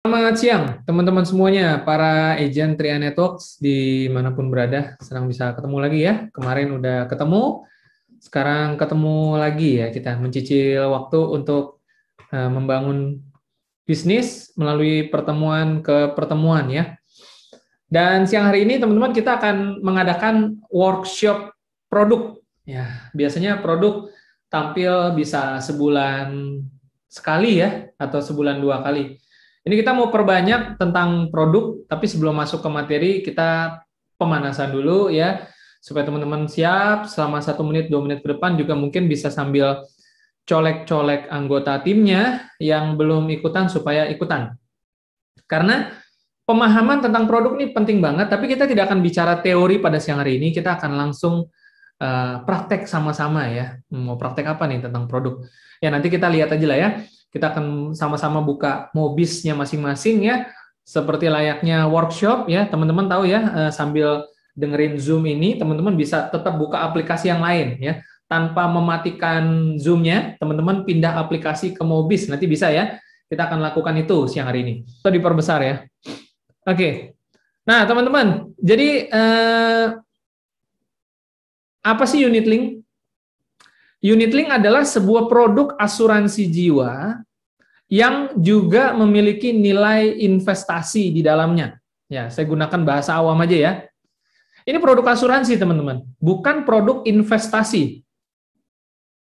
Selamat siang, teman-teman semuanya, para agent Tria Networks dimanapun berada, senang bisa ketemu lagi ya. Kemarin udah ketemu, sekarang ketemu lagi ya. Kita mencicil waktu untuk membangun bisnis melalui pertemuan ke pertemuan ya. Dan siang hari ini teman-teman kita akan mengadakan workshop produk. Ya, biasanya produk tampil bisa sebulan sekali ya, atau sebulan 2 kali. Ini kita mau perbanyak tentang produk, tapi sebelum masuk ke materi, kita pemanasan dulu ya, supaya teman-teman siap selama 1 menit, 2 menit ke depan juga mungkin bisa sambil colek-colek anggota timnya yang belum ikutan supaya ikutan. Karena pemahaman tentang produk ini penting banget, tapi kita tidak akan bicara teori pada siang hari ini, kita akan langsung praktek sama-sama ya. Mau praktek apa nih tentang produk? Ya nanti kita lihat aja lah ya. Kita akan sama-sama buka Mobisnya masing-masing ya, seperti layaknya workshop ya. Teman-teman tahu ya, sambil dengerin Zoom ini, teman-teman bisa tetap buka aplikasi yang lain ya. Tanpa mematikan Zoom-nya, teman-teman pindah aplikasi ke Mobis, nanti bisa ya. Kita akan lakukan itu siang hari ini. Itu diperbesar ya. Oke. Nah, teman-teman, jadi apa sih unit link? Unit link adalah sebuah produk asuransi jiwa yang juga memiliki nilai investasi di dalamnya. Ya, saya gunakan bahasa awam aja ya. Ini produk asuransi, teman-teman, bukan produk investasi.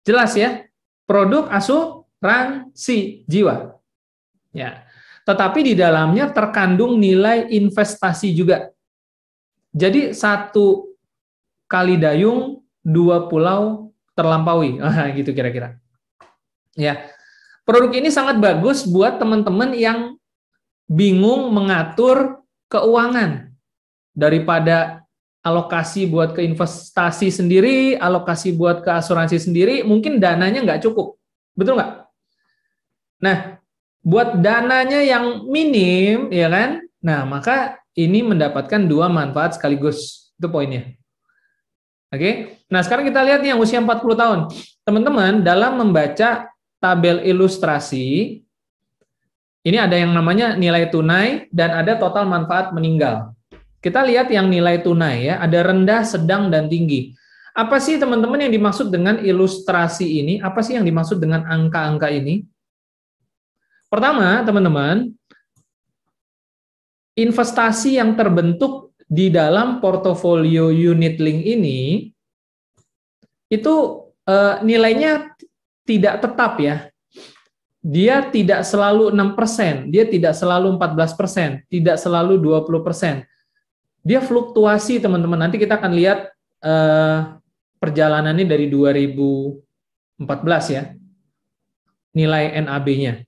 Jelas ya? Produk asuransi jiwa. Ya. Tetapi di dalamnya terkandung nilai investasi juga. Jadi satu kali dayung, dua pulau terlampaui. Gitu kira-kira. Ya. Produk ini sangat bagus buat teman-teman yang bingung mengatur keuangan. Daripada alokasi buat ke investasi sendiri, alokasi buat ke asuransi sendiri, mungkin dananya nggak cukup. Betul nggak? Nah, buat dananya yang minim, ya kan? Nah, maka ini mendapatkan dua manfaat sekaligus. Itu poinnya. Oke. Nah, sekarang kita lihat nih yang usia 40 tahun. Teman-teman, dalam membaca tabel ilustrasi, ini ada yang namanya nilai tunai dan ada total manfaat meninggal. Kita lihat yang nilai tunai ya, ada rendah, sedang, dan tinggi. Apa sih teman-teman yang dimaksud dengan ilustrasi ini? Apa sih yang dimaksud dengan angka-angka ini? Pertama, teman-teman, investasi yang terbentuk di dalam portofolio unit link ini itu nilainya tidak tetap ya. Dia tidak selalu 6%, dia tidak selalu 14%, tidak selalu 20%. Dia fluktuasi, teman-teman. Nanti kita akan lihat perjalanannya dari 2014 ya, nilai NAB-nya.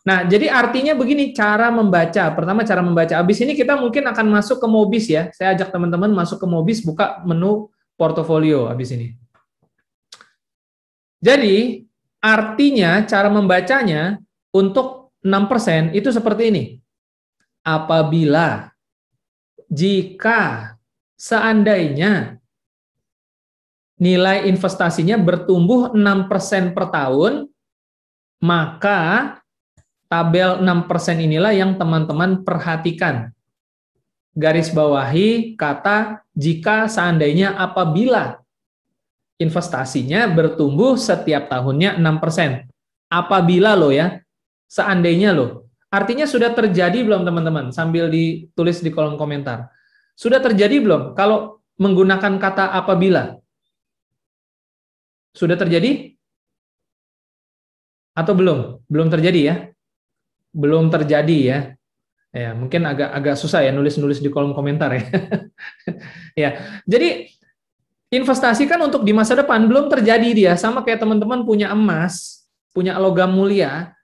Nah, jadi artinya begini cara membaca. Pertama cara membaca. Habis ini kita mungkin akan masuk ke Mobis ya. Saya ajak teman-teman masuk ke Mobis, buka menu portofolio habis ini. Jadi, artinya cara membacanya untuk 6% itu seperti ini. Apabila jika seandainya nilai investasinya bertumbuh 6% per tahun, maka tabel 6% inilah yang teman-teman perhatikan. Garis bawahi kata jika seandainya apabila investasinya bertumbuh setiap tahunnya 6%. Apabila loh ya, seandainya loh. Artinya sudah terjadi belum teman-teman? Sambil ditulis di kolom komentar. Sudah terjadi belum? Kalau menggunakan kata apabila. Sudah terjadi? Atau belum? Belum terjadi ya? Belum terjadi ya. Ya, mungkin agak susah ya nulis-nulis di kolom komentar ya. Ya. Jadi investasi kan untuk di masa depan belum terjadi dia, sama kayak teman-teman punya emas, punya logam mulia.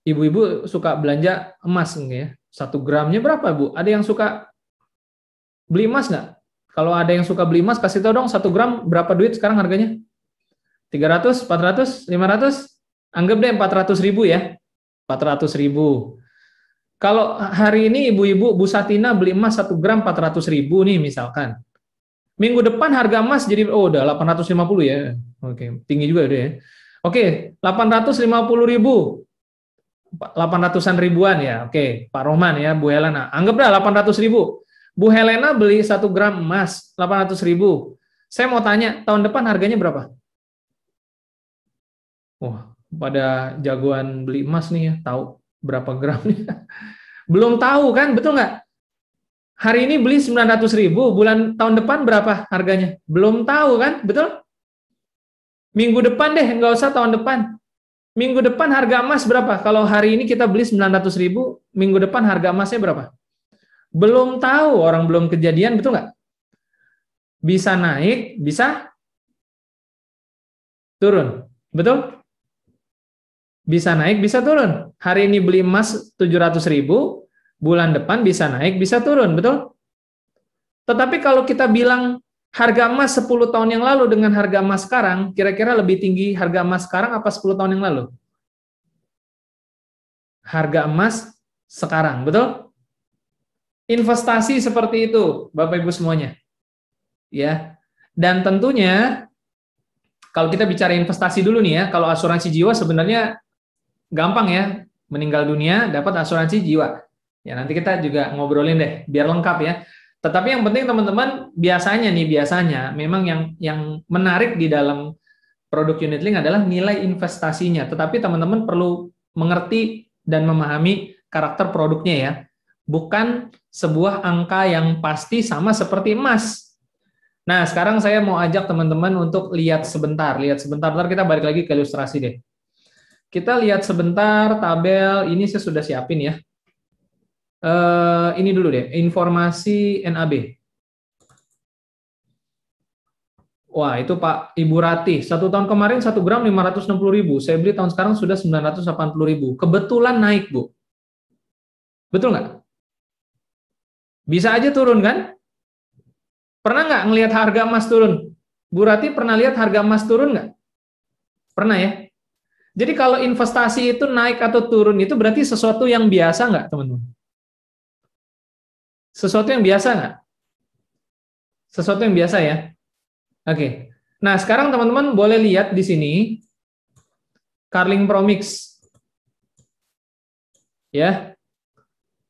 Ibu-ibu suka belanja emas ya. 1 gramnya berapa, Bu? Ada yang suka beli emas nggak? Kalau ada yang suka beli emas, kasih tahu dong 1 gram berapa duit sekarang harganya? 300, 400, 500? Anggap deh 400 ribu ya. 400 ribu. Kalau hari ini ibu-ibu Bu Satina beli emas 1 gram 400 ribu nih misalkan. Minggu depan harga emas jadi udah 850 ya. Oke, tinggi juga udah ya. Oke, 850 ribu. 800-an ribuan ya. Oke, Pak Rohman ya, Bu Helena. Anggaplah 800 ribu. Bu Helena beli 1 gram emas 800 ribu. Saya mau tanya, tahun depan harganya berapa? Wah, pada jagoan beli emas nih ya, tahu berapa gram nih. Belum tahu kan, betul nggak? Hari ini beli 900 ribu, bulan tahun depan berapa harganya? Belum tahu kan, betul? Minggu depan deh, nggak usah tahun depan. Minggu depan harga emas berapa? Kalau hari ini kita beli 900 ribu, minggu depan harga emasnya berapa? Belum tahu, orang belum kejadian, betul nggak? Bisa naik, bisa turun. Betul? Bisa naik, bisa turun. Hari ini beli emas 700 ribu, bulan depan bisa naik, bisa turun. Betul? Tetapi kalau kita bilang harga emas 10 tahun yang lalu dengan harga emas sekarang, kira-kira lebih tinggi harga emas sekarang apa 10 tahun yang lalu? Harga emas sekarang, betul? Investasi seperti itu, Bapak Ibu semuanya. Ya. Dan tentunya kalau kita bicara investasi dulu nih ya, kalau asuransi jiwa sebenarnya gampang ya, meninggal dunia dapat asuransi jiwa. Ya, nanti kita juga ngobrolin deh biar lengkap ya. Tetapi yang penting teman-teman, biasanya memang yang menarik di dalam produk unit link adalah nilai investasinya. Tetapi teman-teman perlu mengerti dan memahami karakter produknya ya. Bukan sebuah angka yang pasti sama seperti emas. Nah, sekarang saya mau ajak teman-teman untuk lihat sebentar. Ntar kita balik lagi ke ilustrasi deh. Kita lihat sebentar tabel, ini saya sudah siapin ya. Ini dulu deh, informasi NAB. Wah, itu Pak Ibu Ratih. 1 tahun kemarin 1 gram 560.000. Saya beli tahun sekarang sudah 980.000. Kebetulan naik, Bu. Betul nggak? Bisa aja turun, kan? Pernah nggak ngelihat harga emas turun? Bu Ratih pernah lihat harga emas turun nggak? Pernah ya? Jadi kalau investasi itu naik atau turun, itu berarti sesuatu yang biasa nggak, teman-teman? Sesuatu yang biasa nggak? Sesuatu yang biasa ya? Oke. Nah, sekarang teman-teman boleh lihat di sini Carling Promix. Ya.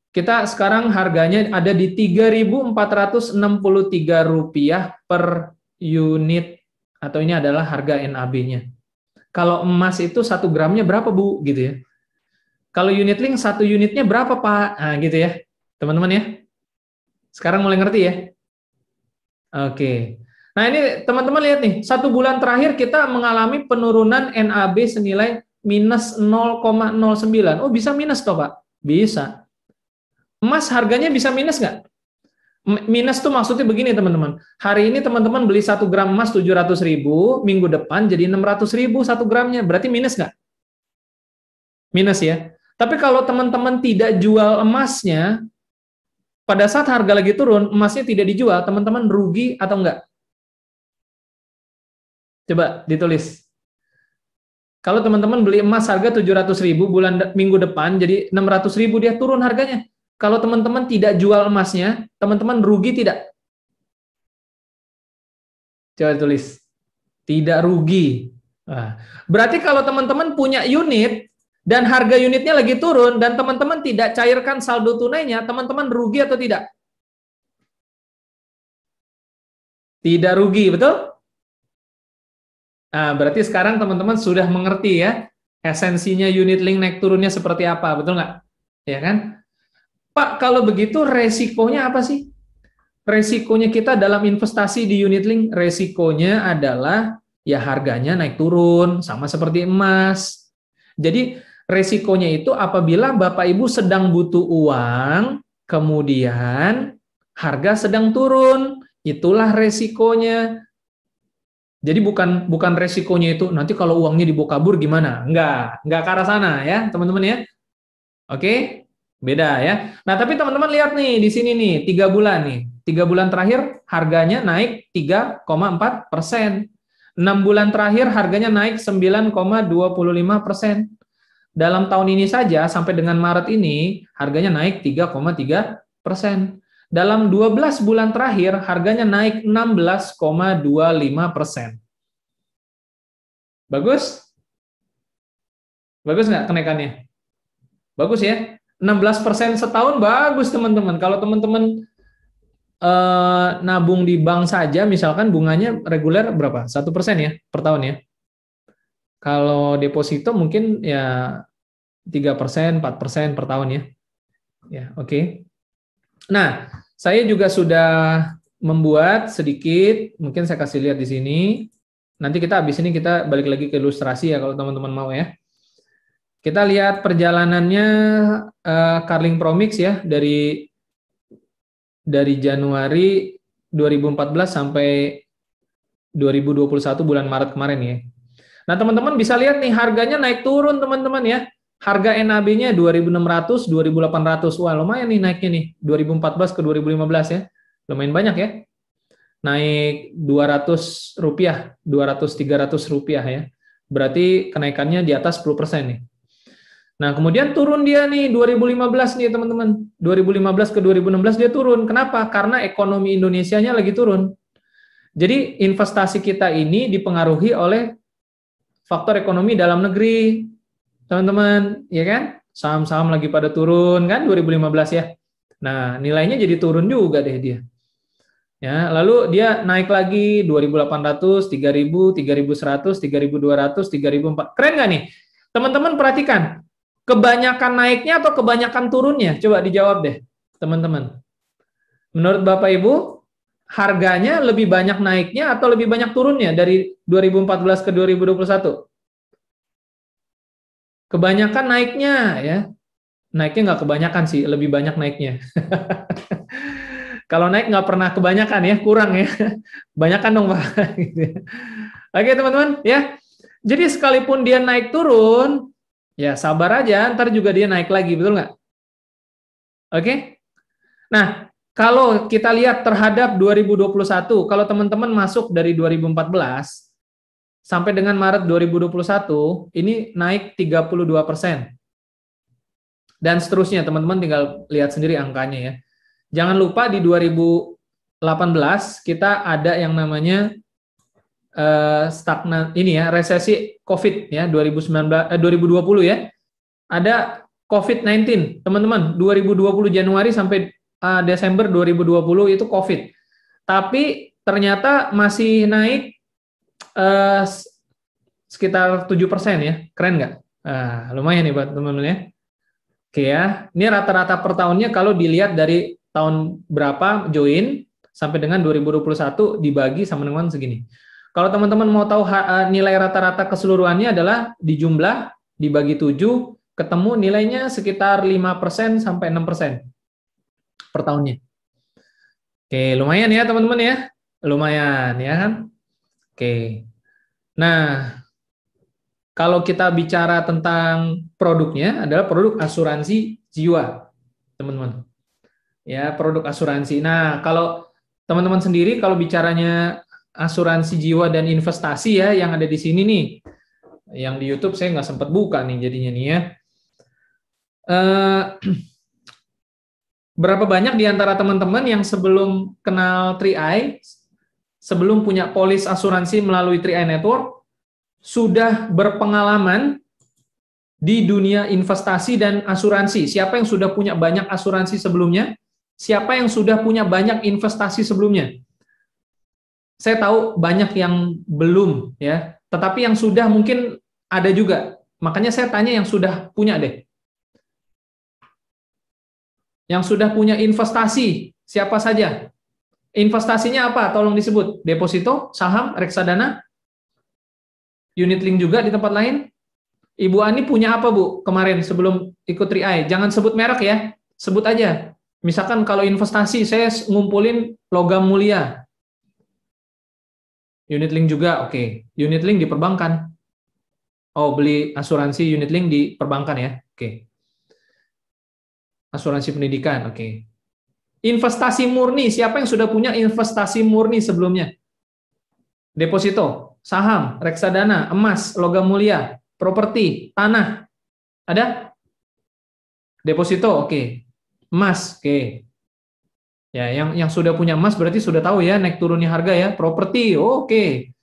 Kita sekarang harganya ada di Rp3.463 per unit, atau ini adalah harga NAB-nya. Kalau emas itu 1 gramnya berapa, Bu? Gitu ya. Kalau unit link 1 unitnya berapa, Pak? Nah, gitu ya. Teman-teman ya. Sekarang mulai ngerti ya? Oke. Nah, ini teman-teman lihat nih, 1 bulan terakhir kita mengalami penurunan NAB senilai minus 0,09. Oh, bisa minus toh, Pak? Bisa. Emas harganya bisa minus nggak? Minus tuh maksudnya begini, teman-teman. Hari ini teman-teman beli 1 gram emas 700.000, minggu depan jadi 600.000 1 gramnya. Berarti minus nggak? Minus ya. Tapi kalau teman-teman tidak jual emasnya, pada saat harga lagi turun, emasnya tidak dijual, teman-teman rugi atau enggak? Coba ditulis. Kalau teman-teman beli emas harga 700.000 minggu depan jadi 600.000, dia turun harganya. Kalau teman-teman tidak jual emasnya, teman-teman rugi tidak? Coba tulis. Tidak rugi. Nah, berarti kalau teman-teman punya unit dan harga unitnya lagi turun dan teman-teman tidak cairkan saldo tunainya, teman-teman rugi atau tidak? Tidak rugi, betul? Nah, berarti sekarang teman-teman sudah mengerti ya esensinya unit link naik turunnya seperti apa, betul nggak? Ya kan? Pak, kalau begitu resikonya apa sih? Resikonya kita dalam investasi di unit link, resikonya adalah ya harganya naik turun, sama seperti emas. Jadi resikonya itu apabila Bapak Ibu sedang butuh uang, kemudian harga sedang turun, itulah resikonya. Jadi bukan resikonya itu nanti kalau uangnya dibawa kabur gimana? Enggak ke arah sana ya, teman-teman ya. Oke, beda ya. Nah, tapi teman-teman lihat nih di sini nih, 3 bulan nih. 3 bulan terakhir harganya naik 3,4%. 6 bulan terakhir harganya naik 9,25%. Dalam tahun ini saja sampai dengan Maret ini harganya naik 3,3%. Dalam 12 bulan terakhir, harganya naik 16,25%. Bagus? Bagus nggak kenaikannya? Bagus ya. 16% setahun bagus teman-teman. Kalau teman-teman nabung di bank saja, misalkan bunganya reguler berapa? 1% ya per tahun ya. Kalau deposito mungkin ya 3%, 4% per tahun ya. Ya, oke. Nah, saya juga sudah membuat sedikit, mungkin saya kasih lihat di sini. Nanti kita habis ini kita balik lagi ke ilustrasi ya kalau teman-teman mau ya. Kita lihat perjalanannya Carling Promix ya dari Januari 2014 sampai 2021 bulan Maret kemarin ya. Nah, teman-teman bisa lihat nih harganya naik turun teman-teman ya. Harga NAB-nya 2.600, 2.800. Wah, lumayan nih naiknya nih. 2014 ke 2015 ya. Lumayan banyak ya. Naik 200 rupiah, 200 300 rupiah ya. Berarti kenaikannya di atas 10% nih. Nah, kemudian turun dia nih 2015 nih teman-teman. 2015 ke 2016 dia turun. Kenapa? Karena ekonomi Indonesianya lagi turun. Jadi investasi kita ini dipengaruhi oleh faktor ekonomi dalam negeri. Teman-teman, ya kan? Saham-saham lagi pada turun kan 2015 ya. Nah, nilainya jadi turun juga deh dia. Ya, lalu dia naik lagi 2.800, 3.000, 3.100, 3.200, 3.400. Keren nggak nih? Teman-teman perhatikan. Kebanyakan naiknya atau kebanyakan turunnya? Coba dijawab deh, teman-teman. Menurut Bapak Ibu, harganya lebih banyak naiknya atau lebih banyak turunnya dari 2014 ke 2021? Kebanyakan naiknya ya. Naiknya nggak kebanyakan sih, lebih banyak naiknya. Kalau naik nggak pernah kebanyakan ya, kurang ya. Banyakan dong Pak. Oke teman-teman ya. Jadi sekalipun dia naik turun, ya sabar aja, ntar juga dia naik lagi, betul nggak? Oke. Nah, kalau kita lihat terhadap 2021, kalau teman-teman masuk dari 2014 sampai dengan Maret 2021, ini naik 32%. Dan seterusnya, teman-teman tinggal lihat sendiri angkanya ya. Jangan lupa di 2018 kita ada yang namanya stagnan ini ya, resesi COVID ya 2020 ya. Ada COVID-19, teman-teman, 2020 Januari sampai Desember 2020 itu COVID. Tapi ternyata masih naik sekitar 7% ya. Keren nggak? Lumayan nih buat teman-teman ya. Oke ya. Ini rata-rata per tahunnya kalau dilihat dari tahun berapa join sampai dengan 2021 dibagi sama dengan segini. Kalau teman-teman mau tahu nilai rata-rata keseluruhannya adalah dijumlah, dibagi 7, ketemu nilainya sekitar 5% sampai 6% per tahunnya. Oke, lumayan ya teman-teman ya. Lumayan ya kan? Oke. Nah, kalau kita bicara tentang produknya adalah produk asuransi jiwa, teman-teman. Ya, produk asuransi. Nah, kalau teman-teman sendiri kalau bicaranya asuransi jiwa dan investasi ya yang ada di sini nih. Yang di YouTube saya nggak sempat buka nih jadinya nih ya. Berapa banyak di antara teman-teman yang sebelum kenal 3i, sebelum punya polis asuransi melalui 3i Network, sudah berpengalaman di dunia investasi dan asuransi? Siapa yang sudah punya banyak asuransi sebelumnya? Siapa yang sudah punya banyak investasi sebelumnya? Saya tahu banyak yang belum ya, tetapi yang sudah mungkin ada juga. Makanya saya tanya yang sudah punya deh. Yang sudah punya investasi, siapa saja? Investasinya apa? Tolong disebut. Deposito, saham, reksadana, unit link juga di tempat lain. Ibu Ani punya apa, Bu, kemarin sebelum ikut 3i? Jangan sebut merek ya, sebut aja. Misalkan kalau investasi, saya ngumpulin logam mulia. Unit link juga, oke. Unit link di perbankan. Oh, beli asuransi unit link di perbankan ya, oke. Asuransi pendidikan, oke. Investasi murni, siapa yang sudah punya investasi murni sebelumnya? Deposito, saham, reksadana, emas, logam mulia, properti, tanah. Ada? Deposito, oke. Emas, oke. Ya, yang sudah punya emas berarti sudah tahu ya naik turunnya harga ya. Properti, oke.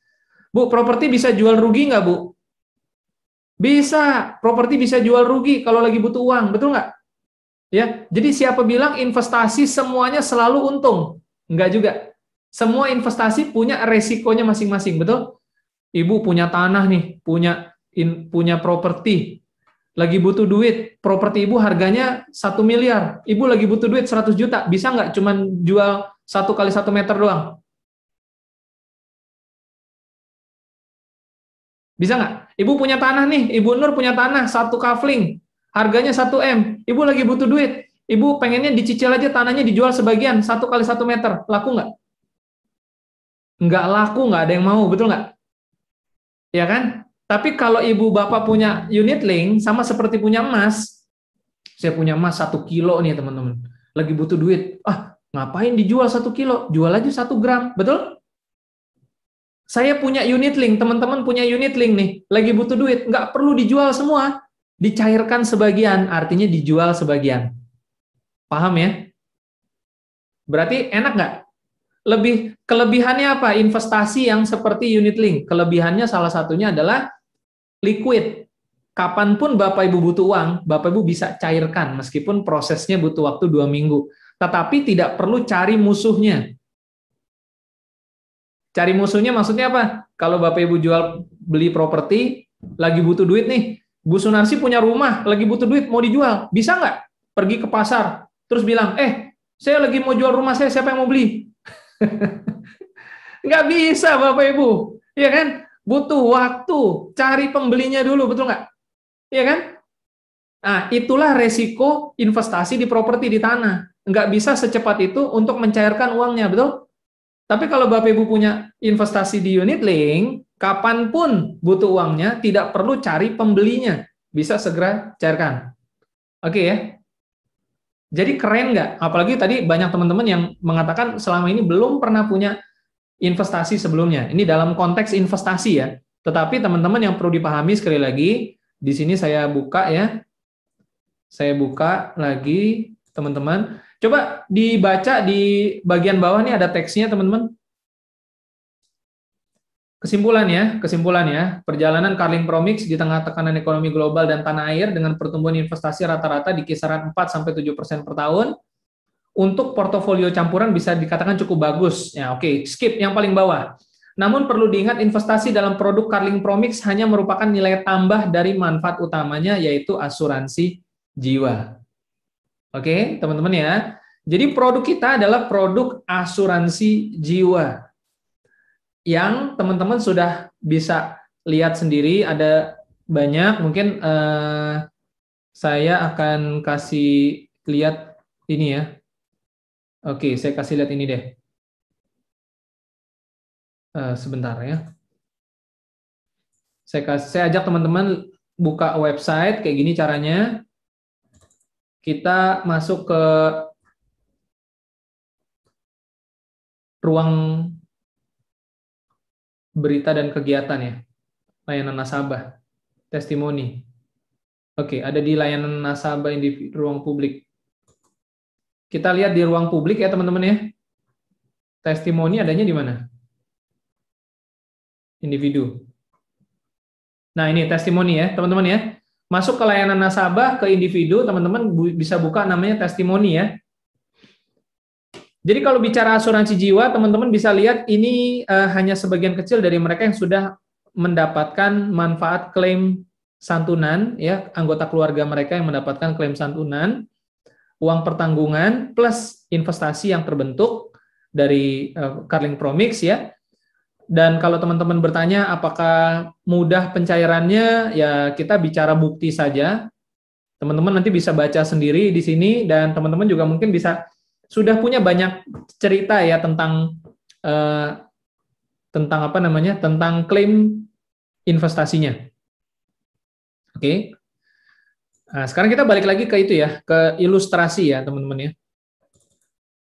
Bu, properti bisa jual rugi nggak, Bu? Bisa, properti bisa jual rugi kalau lagi butuh uang, betul nggak? Ya, jadi siapa bilang investasi semuanya selalu untung? Enggak juga. Semua investasi punya resikonya masing-masing, betul? Ibu punya tanah nih, punya properti, lagi butuh duit, properti ibu harganya 1 miliar, ibu lagi butuh duit 100 juta, bisa nggak cuman jual 1 kali 1 meter doang? Bisa nggak? Ibu punya tanah nih, Ibu Nur punya tanah 1 kafling, harganya 1 M, ibu lagi butuh duit, ibu pengennya dicicil aja tanahnya dijual sebagian 1 kali 1 meter, laku nggak? Nggak laku, nggak ada yang mau, betul nggak? Ya kan? Tapi kalau ibu bapak punya unit link, sama seperti punya emas, saya punya emas 1 kilo nih teman-teman, lagi butuh duit, ngapain dijual 1 kilo, jual aja 1 gram, betul? Saya punya unit link, teman-teman punya unit link nih, lagi butuh duit, nggak perlu dijual semua, dicairkan sebagian, artinya dijual sebagian. Paham ya? Berarti enak nggak? Kelebihannya apa? Investasi yang seperti unit link, kelebihannya salah satunya adalah liquid. Kapanpun Bapak Ibu butuh uang, Bapak Ibu bisa cairkan, meskipun prosesnya butuh waktu 2 minggu. Tetapi tidak perlu cari musuhnya. Cari musuhnya maksudnya apa? Kalau Bapak Ibu beli properti, lagi butuh duit nih, Bu Sunarsi punya rumah, lagi butuh duit, mau dijual, bisa nggak? Pergi ke pasar, terus bilang, saya lagi mau jual rumah saya, siapa yang mau beli? Nggak bisa Bapak Ibu, ya kan? Butuh waktu, cari pembelinya dulu, betul nggak? Ya kan? Nah, itulah resiko investasi di properti di tanah. Nggak bisa secepat itu untuk mencairkan uangnya, betul? Tapi kalau Bapak Ibu punya investasi di unit link, kapanpun butuh uangnya, tidak perlu cari pembelinya. Bisa segera cairkan. Oke ya? Jadi keren nggak? Apalagi tadi banyak teman-teman yang mengatakan selama ini belum pernah punya investasi sebelumnya. Ini dalam konteks investasi ya. Tetapi teman-teman yang perlu dipahami sekali lagi, di sini saya buka ya. Saya buka lagi, teman-teman. Coba dibaca di bagian bawah nih ada teksnya, teman-teman. Kesimpulan ya. Perjalanan Carling Promix di tengah tekanan ekonomi global dan tanah air dengan pertumbuhan investasi rata-rata di kisaran 4-7% per tahun. Untuk portofolio campuran bisa dikatakan cukup bagus. Ya, oke, skip yang paling bawah. Namun perlu diingat investasi dalam produk Carling Promix hanya merupakan nilai tambah dari manfaat utamanya yaitu asuransi jiwa. Oke, teman-teman ya. Jadi produk kita adalah produk asuransi jiwa yang teman-teman sudah bisa lihat sendiri, ada banyak. Mungkin saya akan kasih lihat ini ya. Oke, saya kasih lihat ini deh. Sebentar ya. Saya ajak teman-teman buka website, kayak gini caranya. Kita masuk ke ruang berita dan kegiatan ya. Layanan nasabah, testimoni. Oke, ada di layanan nasabah individu ruang publik. Kita lihat di ruang publik ya teman-teman ya. Testimoni adanya di mana? Individu. Nah ini testimoni ya teman-teman ya. Masuk ke layanan nasabah ke individu, teman-teman bisa buka namanya testimoni ya. Jadi kalau bicara asuransi jiwa, teman-teman bisa lihat ini hanya sebagian kecil dari mereka yang sudah mendapatkan manfaat klaim santunan ya, anggota keluarga mereka yang mendapatkan klaim santunan, uang pertanggungan plus investasi yang terbentuk dari Carling Promix ya. Dan kalau teman-teman bertanya apakah mudah pencairannya, ya kita bicara bukti saja. Teman-teman nanti bisa baca sendiri di sini dan teman-teman juga mungkin bisa sudah punya banyak cerita ya tentang apa namanya? Tentang klaim investasinya. Oke. Nah, sekarang kita balik lagi ke itu ya, ke ilustrasi ya, teman-teman ya.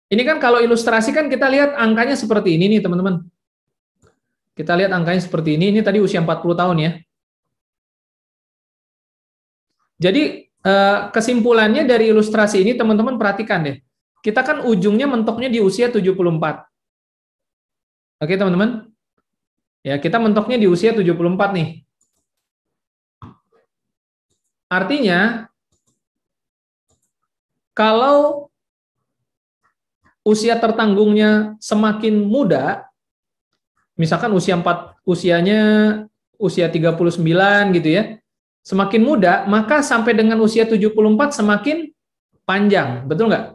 Ini kan kalau ilustrasi kan kita lihat angkanya seperti ini nih, teman-teman. Kita lihat angkanya seperti ini tadi usia 40 tahun ya. Jadi kesimpulannya dari ilustrasi ini teman-teman perhatikan deh. Kita kan ujungnya mentoknya di usia 74. Oke, teman-teman. Ya, kita mentoknya di usia 74 nih. Artinya, kalau usia tertanggungnya semakin muda, misalkan usianya usia 39 gitu ya, semakin muda, maka sampai dengan usia 74 semakin panjang, betul nggak?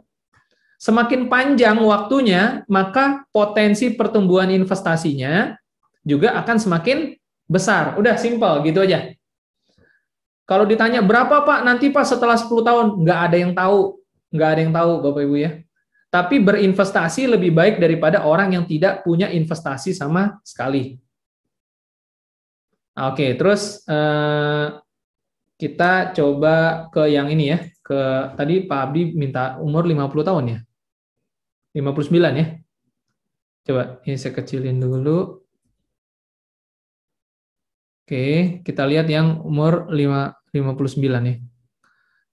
Semakin panjang waktunya, maka potensi pertumbuhan investasinya juga akan semakin besar. Udah simpel gitu aja. Kalau ditanya berapa Pak nanti Pak setelah 10 tahun, nggak ada yang tahu. Nggak ada yang tahu Bapak Ibu ya. Tapi berinvestasi lebih baik daripada orang yang tidak punya investasi sama sekali. Oke, terus kita coba ke yang ini ya. Tadi Pak Abdi minta umur 50 tahun ya. 59 ya. Coba ini saya kecilin dulu. Oke, kita lihat yang umur 59 ya.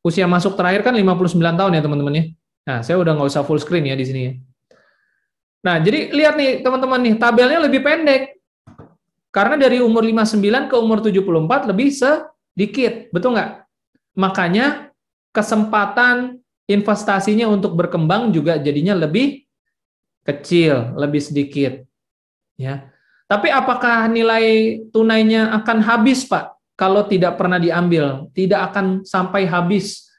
Usia masuk terakhir kan 59 tahun ya teman-teman ya. Nah, saya udah nggak usah full screen ya di sini ya. Nah, jadi lihat nih teman-teman nih, tabelnya lebih pendek. Karena dari umur 59 ke umur 74 lebih sedikit, betul nggak? Makanya kesempatan investasinya untuk berkembang juga jadinya lebih kecil, lebih sedikit. Ya. Tapi apakah nilai tunainya akan habis, Pak? Kalau tidak pernah diambil, tidak akan sampai habis.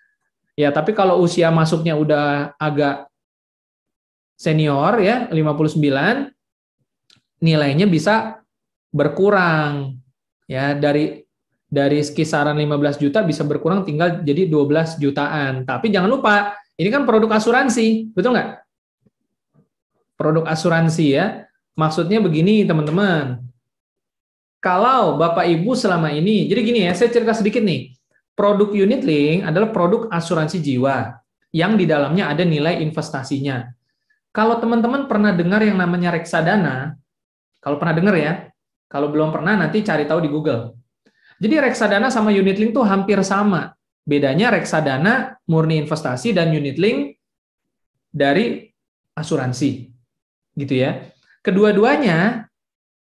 Ya, tapi kalau usia masuknya udah agak senior ya, 59, nilainya bisa berkurang. Ya, dari kisaran 15 juta bisa berkurang tinggal jadi 12 jutaan. Tapi jangan lupa, ini kan produk asuransi, betul nggak? Produk asuransi ya. Maksudnya begini teman-teman, kalau Bapak Ibu selama ini, jadi gini ya, saya cerita sedikit nih, produk unit link adalah produk asuransi jiwa, yang di dalamnya ada nilai investasinya. Kalau teman-teman pernah dengar yang namanya reksadana, kalau pernah dengar ya, kalau belum pernah nanti cari tahu di Google. Jadi reksadana sama unit link tuh hampir sama, bedanya reksadana murni investasi dan unit link dari asuransi, gitu ya. Kedua-duanya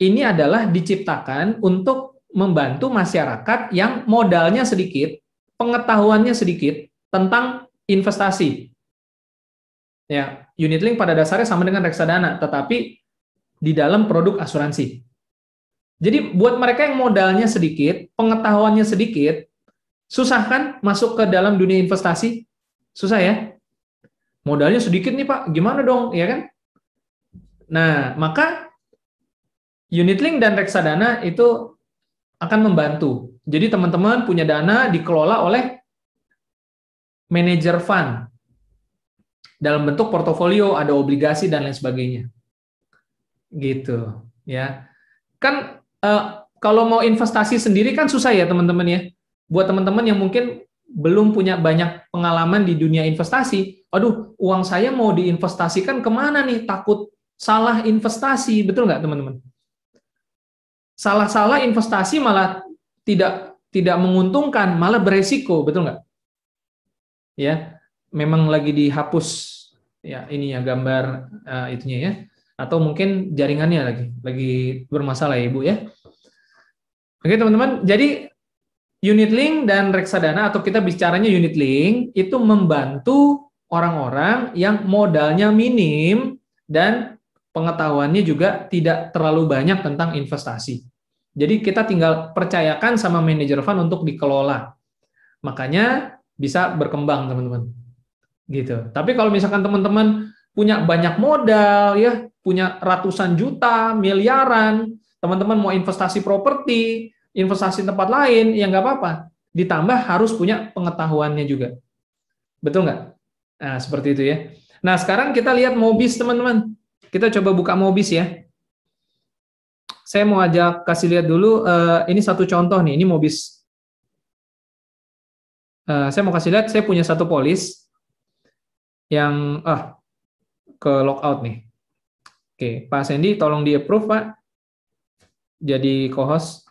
ini adalah diciptakan untuk membantu masyarakat yang modalnya sedikit, pengetahuannya sedikit tentang investasi. Ya, unit link pada dasarnya sama dengan reksadana, tetapi di dalam produk asuransi. Jadi buat mereka yang modalnya sedikit, pengetahuannya sedikit, susah kan masuk ke dalam dunia investasi? Susah ya? Modalnya sedikit nih Pak, gimana dong? Ya kan? Nah, maka unit link dan reksadana itu akan membantu. Jadi teman-teman punya dana dikelola oleh manajer fund dalam bentuk portofolio, ada obligasi dan lain sebagainya. Gitu, ya. Kan kalau mau investasi sendiri kan susah ya teman-teman ya. Buat teman-teman yang mungkin belum punya banyak pengalaman di dunia investasi, aduh, uang saya mau diinvestasikan kemana nih? Takut salah investasi, betul nggak teman-teman? Salah-salah investasi malah tidak menguntungkan, malah beresiko, betul nggak? Ya, memang lagi dihapus ya ininya gambar itunya ya, atau mungkin jaringannya lagi bermasalah ya Ibu ya. Oke teman-teman, jadi unit link dan reksadana atau kita bicaranya unit link itu membantu orang-orang yang modalnya minim dan pengetahuannya juga tidak terlalu banyak tentang investasi. Jadi kita tinggal percayakan sama manajer fund untuk dikelola. Makanya bisa berkembang teman-teman. Gitu. Tapi kalau misalkan teman-teman punya banyak modal ya, punya ratusan juta, miliaran, teman-teman mau investasi properti, investasi tempat lain, ya nggak apa-apa. Ditambah harus punya pengetahuannya juga. Betul nggak? Nah, seperti itu ya. Nah, sekarang kita lihat Mobis, teman-teman. Kita coba buka Mobis ya. Saya mau ajak kasih lihat dulu, ini satu contoh nih, ini Mobis. Saya mau kasih lihat, saya punya satu polis yang, ke logout nih. Oke, Pak Sandy, tolong di-approve, Pak. Jadi co-host.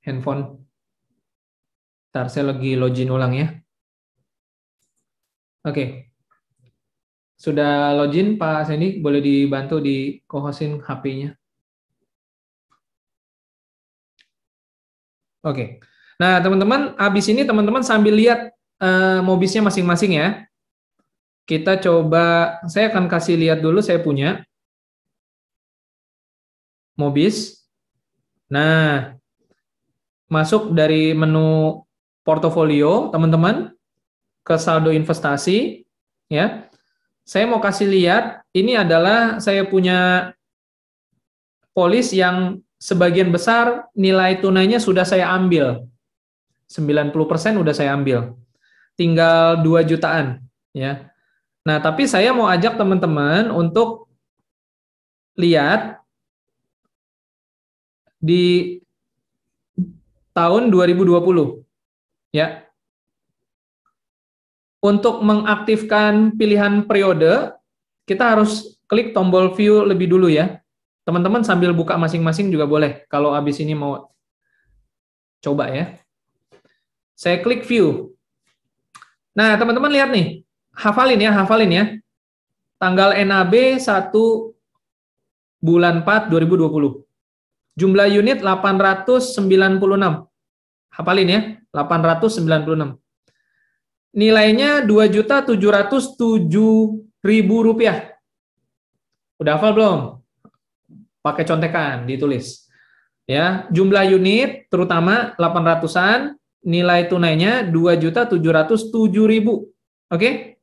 Handphone. Ntar saya lagi login ulang ya. Oke. Sudah login, Pak Sandy? Boleh dibantu di co-hostin HP-nya? Oke. Nah, teman-teman, habis ini teman-teman sambil lihat Mobisnya masing-masing ya. Kita coba, saya akan kasih lihat dulu saya punya Mobis. Nah, masuk dari menu portofolio, teman-teman, ke saldo investasi, ya. Saya mau kasih lihat, ini adalah saya punya polis yang sebagian besar nilai tunainya sudah saya ambil. 90% udah saya ambil. Tinggal 2 jutaan, ya. Nah, tapi saya mau ajak teman-teman untuk lihat di tahun 2020, ya. Untuk mengaktifkan pilihan periode, kita harus klik tombol view lebih dulu ya. Teman-teman sambil buka masing-masing juga boleh kalau habis ini mau coba ya. Saya klik view. Nah, teman-teman lihat nih. Hafalin ya. Tanggal NAB 1 bulan 4 2020. Jumlah unit 896. Hafalin ya, 896. Nilainya Rp2.707.000. Udah hafal belum? Pakai contekan, ditulis. Ya, jumlah unit terutama 800-an, nilai tunainya 2.707.000. Oke?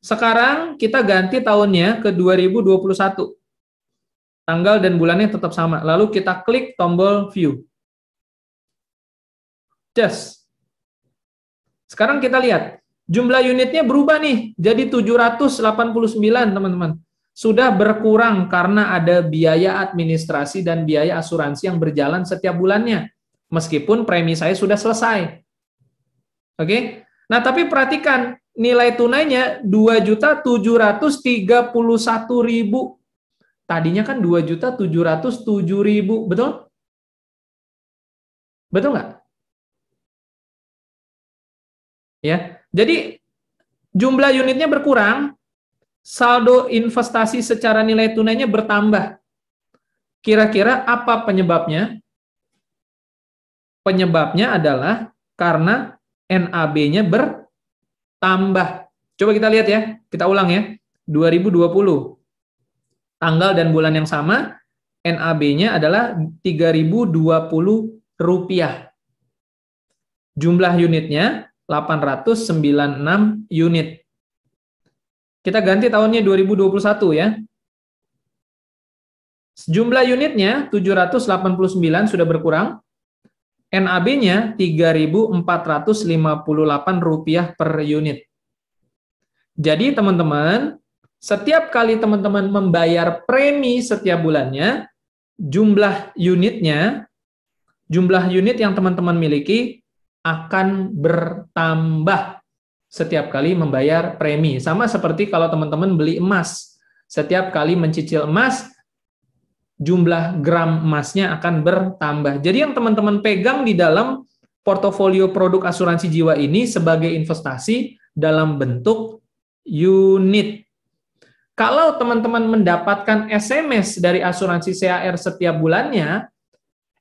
Sekarang kita ganti tahunnya ke 2021. Tanggal dan bulannya tetap sama. Lalu kita klik tombol view. Just. Sekarang kita lihat, jumlah unitnya berubah nih, jadi 789, teman-teman. Sudah berkurang karena ada biaya administrasi dan biaya asuransi yang berjalan setiap bulannya. Meskipun premi saya sudah selesai. Oke? Nah, tapi perhatikan, nilai tunainya 2.731.000. Tadinya kan 2.707.000, betul? Betul nggak? Ya, jadi jumlah unitnya berkurang, saldo investasi secara nilai tunainya bertambah. Kira-kira apa penyebabnya? Penyebabnya adalah karena NAB-nya bertambah. Coba kita lihat ya, kita ulang ya. 2020. Tanggal dan bulan yang sama, NAB-nya adalah Rp3.020. Jumlah unitnya 896 unit. Kita ganti tahunnya 2021 ya. Jumlah unitnya 789 sudah berkurang. NAB-nya Rp3.458 per unit. Jadi teman-teman, setiap kali teman-teman membayar premi setiap bulannya, jumlah unit yang teman-teman miliki akan bertambah setiap kali membayar premi. Sama seperti kalau teman-teman beli emas. Setiap kali mencicil emas, jumlah gram emasnya akan bertambah. Jadi yang teman-teman pegang di dalam portofolio produk asuransi jiwa ini sebagai investasi dalam bentuk unit. Kalau teman-teman mendapatkan SMS dari asuransi CAR setiap bulannya,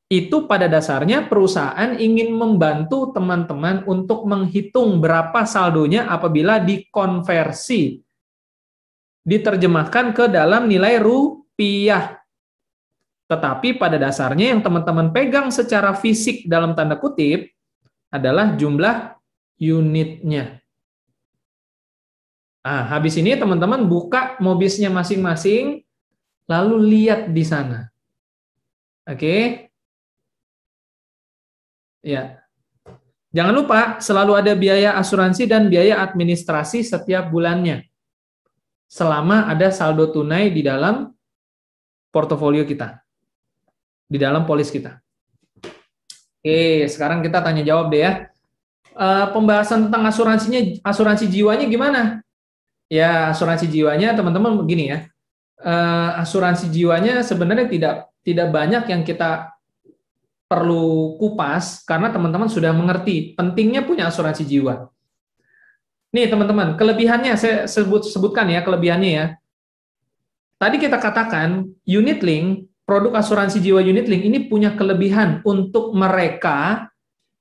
itu pada dasarnya perusahaan ingin membantu teman-teman untuk menghitung berapa saldonya apabila dikonversi, diterjemahkan ke dalam nilai rupiah. Tetapi pada dasarnya yang teman-teman pegang secara fisik dalam tanda kutip adalah jumlah unitnya. Nah, habis ini teman-teman buka Mobisnya masing-masing, lalu lihat di sana. Oke. Ya. Jangan lupa selalu ada biaya asuransi dan biaya administrasi setiap bulannya. Selama ada saldo tunai di dalam portofolio kita. Di dalam polis kita. Oke, sekarang kita tanya jawab deh ya. Pembahasan tentang asuransi jiwanya gimana? Ya, asuransi jiwanya teman-teman begini ya. Asuransi jiwanya sebenarnya tidak banyak yang kita perlu kupas karena teman-teman sudah mengerti pentingnya punya asuransi jiwa. Nih teman-teman, kelebihannya saya sebutkan ya kelebihannya ya. Tadi kita katakan unit link, produk asuransi jiwa unit link ini punya kelebihan untuk mereka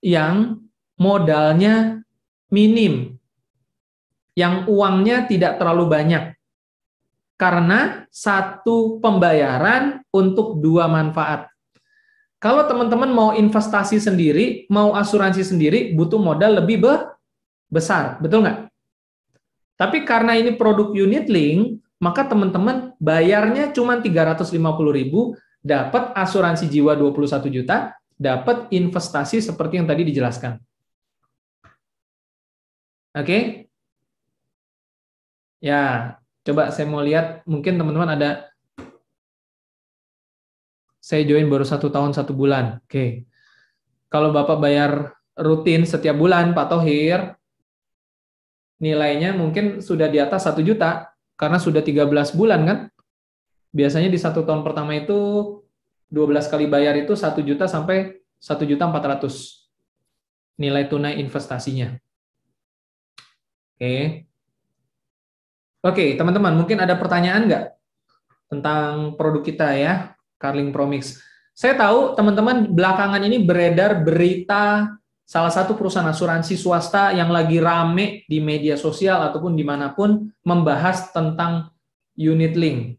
yang modalnya minim, yang uangnya tidak terlalu banyak. Karena satu pembayaran untuk dua manfaat. Kalau teman-teman mau investasi sendiri, mau asuransi sendiri, butuh modal lebih besar, betul nggak? Tapi karena ini produk unit link, maka teman-teman bayarnya cuma 350.000, dapat asuransi jiwa 21 juta, dapat investasi seperti yang tadi dijelaskan. Oke? Ya, coba saya mau lihat, mungkin teman-teman ada, saya join baru 1 tahun 1 bulan. Oke. Kalau Bapak bayar rutin setiap bulan, Pak Thohir, nilainya mungkin sudah di atas 1 juta, karena sudah 13 bulan kan? Biasanya di 1 tahun pertama itu 12 kali bayar itu 1 juta sampai 1.400.000 nilai tunai investasinya. Oke. Oke, teman-teman, mungkin ada pertanyaan nggak tentang produk kita ya, Carling Promix. Saya tahu teman-teman belakangan ini beredar berita salah satu perusahaan asuransi swasta yang lagi rame di media sosial ataupun dimanapun membahas tentang unit link.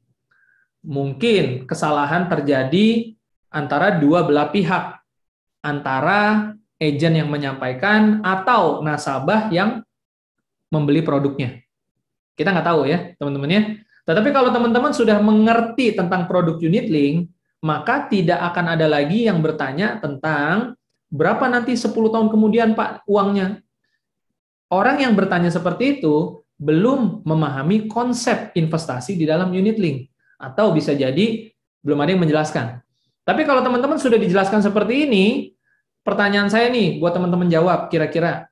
Mungkin kesalahan terjadi antara dua belah pihak, antara agen yang menyampaikan atau nasabah yang membeli produknya. Kita nggak tahu ya, teman-teman ya. Tetapi kalau teman-teman sudah mengerti tentang produk unit link, maka tidak akan ada lagi yang bertanya tentang berapa nanti 10 tahun kemudian Pak uangnya. Orang yang bertanya seperti itu belum memahami konsep investasi di dalam unit link. Atau bisa jadi belum ada yang menjelaskan. Tapi kalau teman-teman sudah dijelaskan seperti ini, pertanyaan saya nih buat teman-teman jawab, kira-kira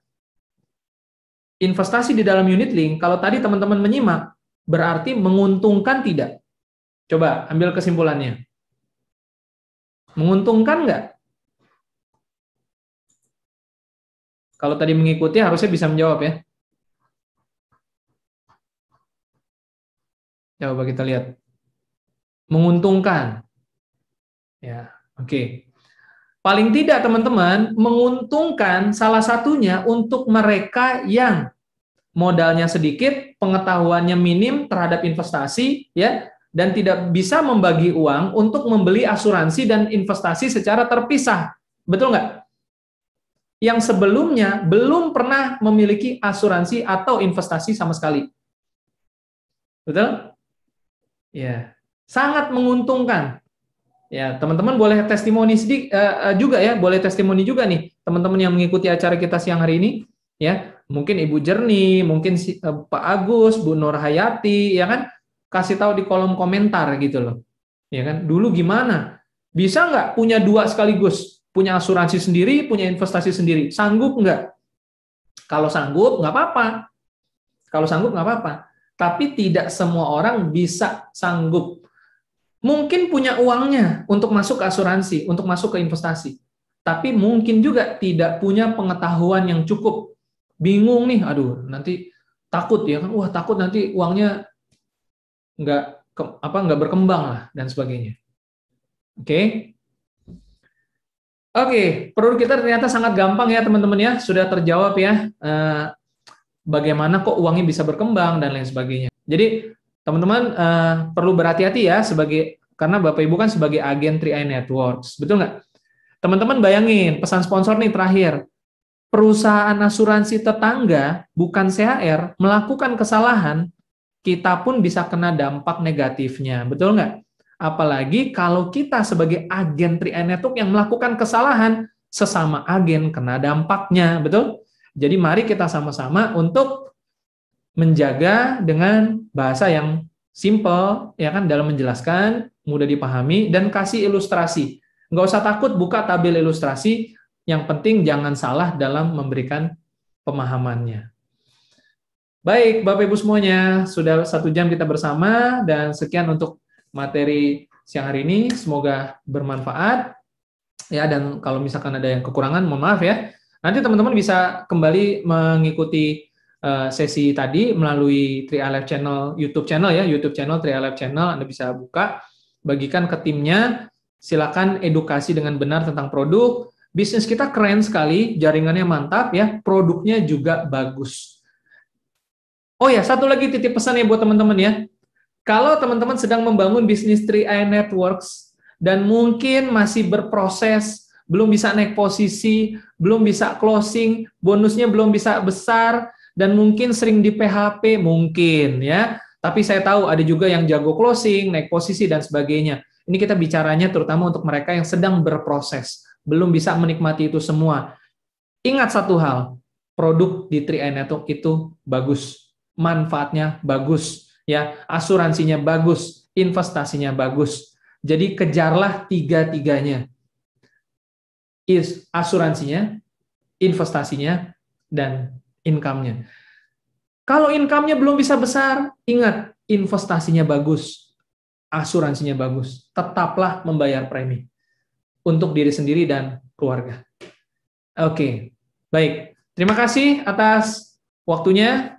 investasi di dalam unit link, kalau tadi teman-teman menyimak, berarti menguntungkan tidak? Coba ambil kesimpulannya. Menguntungkan nggak? Kalau tadi mengikuti harusnya bisa menjawab ya. Coba kita lihat. Menguntungkan. Ya, oke. Paling tidak teman-teman, menguntungkan salah satunya untuk mereka yang modalnya sedikit, pengetahuannya minim terhadap investasi, ya, dan tidak bisa membagi uang untuk membeli asuransi dan investasi secara terpisah. Betul nggak? Yang sebelumnya belum pernah memiliki asuransi atau investasi sama sekali. Betul? Ya, sangat menguntungkan. Ya, teman-teman boleh testimoni juga ya, boleh testimoni juga nih, teman-teman yang mengikuti acara kita siang hari ini, ya. Mungkin Ibu Jernih, mungkin Pak Agus, Bu Nur Hayati, ya kan, kasih tahu di kolom komentar gitu loh. Ya kan, dulu gimana? Bisa nggak punya dua sekaligus? Punya asuransi sendiri, punya investasi sendiri. Sanggup nggak? Kalau sanggup, nggak apa-apa. Kalau sanggup, nggak apa-apa. Tapi tidak semua orang bisa sanggup. Mungkin punya uangnya untuk masuk ke asuransi, untuk masuk ke investasi. Tapi mungkin juga tidak punya pengetahuan yang cukup. Bingung nih, aduh, nanti takut ya kan, wah takut nanti uangnya nggak berkembang lah dan sebagainya. Oke. Oke, produk kita ternyata sangat gampang ya teman-teman ya, sudah terjawab ya. Bagaimana kok uangnya bisa berkembang dan lain sebagainya. Jadi teman-teman perlu berhati-hati ya karena Bapak Ibu kan sebagai agen 3i Networks, betul nggak? Teman-teman bayangin, pesan sponsor nih terakhir. Perusahaan asuransi tetangga, bukan CHR, melakukan kesalahan, kita pun bisa kena dampak negatifnya, betul nggak? Apalagi kalau kita sebagai agen 3i Network yang melakukan kesalahan, sesama agen kena dampaknya, betul? Jadi mari kita sama-sama untuk menjaga dengan bahasa yang simple, ya kan, dalam menjelaskan, mudah dipahami, dan kasih ilustrasi. Nggak usah takut buka tabel ilustrasi, yang penting jangan salah dalam memberikan pemahamannya. Baik, Bapak Ibu semuanya, sudah 1 jam kita bersama, dan sekian untuk materi siang hari ini, semoga bermanfaat. Ya, dan kalau misalkan ada yang kekurangan, mohon maaf ya. Nanti teman-teman bisa kembali mengikuti sesi tadi melalui 3i Live Channel, YouTube channel ya, YouTube channel 3i Live Channel, Anda bisa buka, bagikan ke timnya, silakan edukasi dengan benar tentang produk, bisnis kita keren sekali, jaringannya mantap ya, produknya juga bagus. Oh ya, satu lagi titip pesan ya buat teman-teman ya. Kalau teman-teman sedang membangun bisnis 3i Networks dan mungkin masih berproses, belum bisa naik posisi, belum bisa closing, bonusnya belum bisa besar, dan mungkin sering di PHP, mungkin ya. Tapi saya tahu ada juga yang jago closing, naik posisi, dan sebagainya. Ini kita bicaranya terutama untuk mereka yang sedang berproses, belum bisa menikmati itu semua. Ingat satu hal, produk di 3i Network itu bagus, manfaatnya bagus, ya, asuransinya bagus, investasinya bagus. Jadi kejarlah tiga-tiganya. Asuransinya, investasinya, dan income-nya. Kalau income-nya belum bisa besar, ingat, investasinya bagus, asuransinya bagus. Tetaplah membayar premi untuk diri sendiri dan keluarga. Oke, baik. Terima kasih atas waktunya.